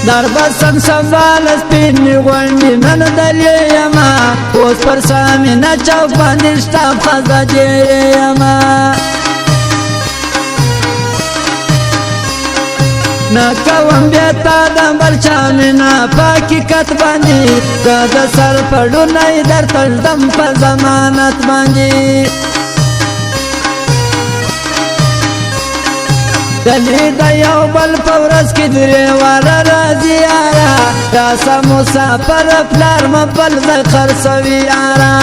در بسن سنبال سپینی غونډې نن دلې یما اوس پر سامي نه چوک باندې شته ښځه جیرې یما نه کوم بیا تا د مرچا مینه په حقیقت باندې که د سر پړونی در تږدم په ضمانت باندې دلی د یو بل په ورځ کې درې واره راځي یاره راسه مسافر پلار مه بل ځای خرڅوي یاره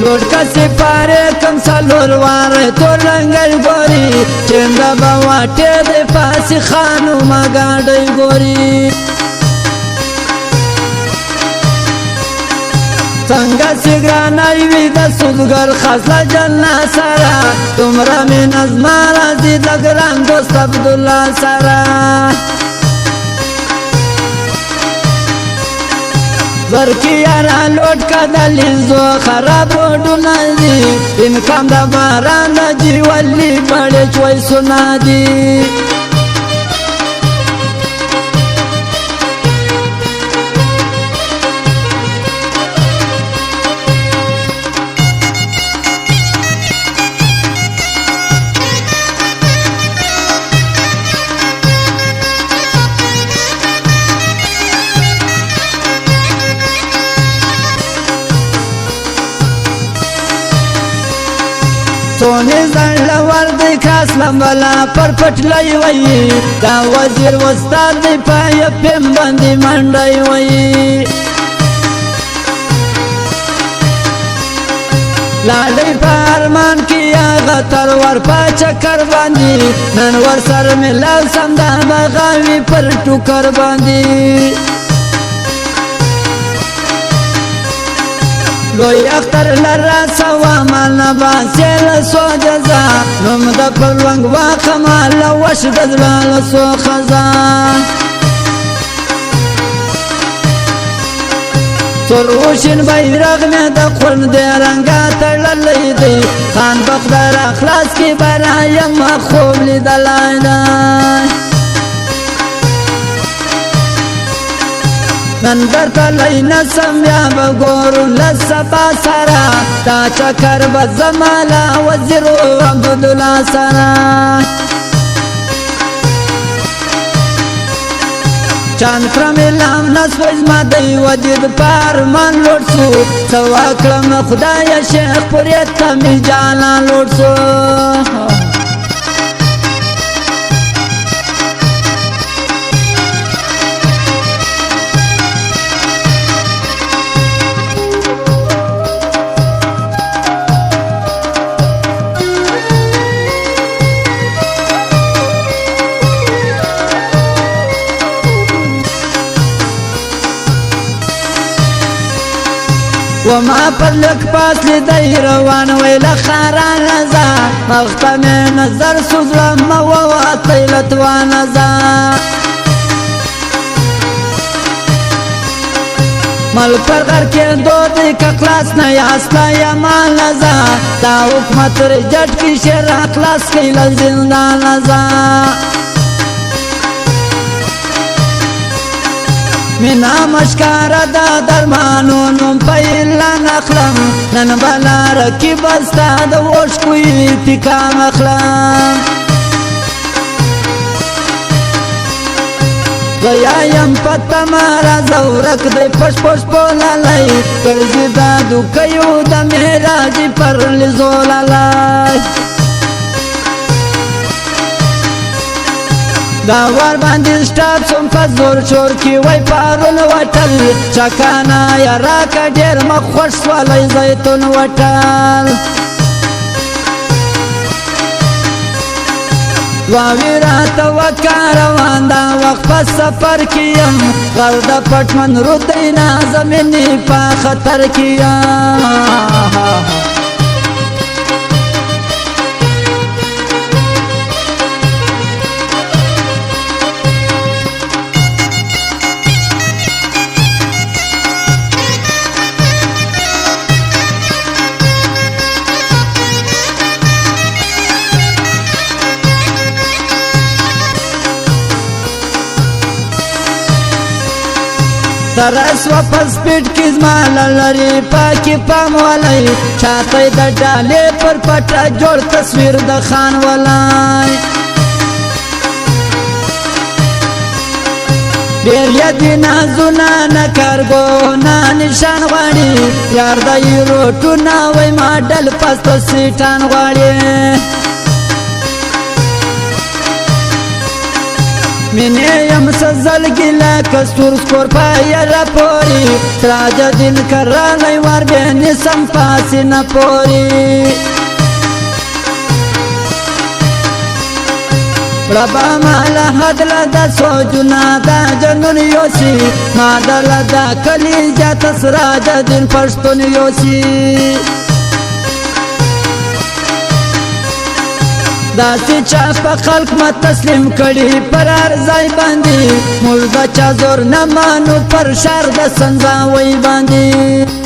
لوټ که سپارې کم څلور واره تور رنګی ګوري چنده به واټې د پاسې خانومه ګاډۍ ګوري څنګه چې ګرانه وي د سودګر خزله جنه سره دومره مینه زما راځي د ګران دوست عبدالله سره زرکی یارا لوټ کا د لینزو خراب روډونه دي انکام د باران د جیولي بړې چویسونه دي سونی زړور دی کاس لمبلا پر پټلای وای دا وزیر وستاد دی پای پم باندې منډای وای لاړې پارمان کی هغه تر ور پچکر باندې نن ور سر ملاو سم دا بغاوی پر ټوکر باندې لوی اختر لرا سوا مال باسل سو جزا نوم د پرونګ واخمال وش دزلال سو خزا سروشن بیرغ مې د خون د رنگا تړلې دی خان بخدار اخلاص کی برایم خوب لیدلای نن درته لای نسم بیا به ګورو لسبا سره تا چکر به زماله وزیر عبدالله سره چاند کړم لام نسوز ما دی وجد پارمان لوټ سو سوا کړم خدای شیخ پورې ته می جانا لوټ سو وما پر لک پاس لیدای روان ویل خاران ازا مختم نظر سوزلم و طیلت وان ازا مل پر غر کې دود کلاس نه یاستا یمان ازا دا حکومت رجټ کی شر اخلاص کیل زندان ازا مینا مشکار دا درمانو نم پیلا نخلم نن بلا رکی بستا دا وش کوئی تکام اخلم غیایم پتا مارا زورک دی پش پش پولا لئی کرزی دا دکیو دا میراجی پر لزولا لئی دا ور باندې سټاپ سم فزور چور کی وای پارون وټل چکانا یا راکا ډیر مخوش ولای زیتون وټل واویرا تو کاروان دا وخت په سفر کیم غرد پټمن رو دینا زمینی په خطر کیم ترس و پس پیټ کې زما لري پاکي پام ولای چاته د ډالې پر پټه جوړ تصویر د خان ولای ډېر یادې نازونه نه کارګو نه نشان غواړي یار د روټونه وای ماډل پستو سیټان غواړي مینه یم سزل ګیلا کستور سکور پای را پوری تراج دل کرالای ور بین سم پاس نه پوری ربا مالا حدل دا سوجنا دا جنون یوسی مادل دا کلی جا تسراج دل پشتون یوسی داسې چا په خلق ما تسلیم کړي پر ارزای باندې موږ د چا زور نه مانو پر شر د سنځاوي باندې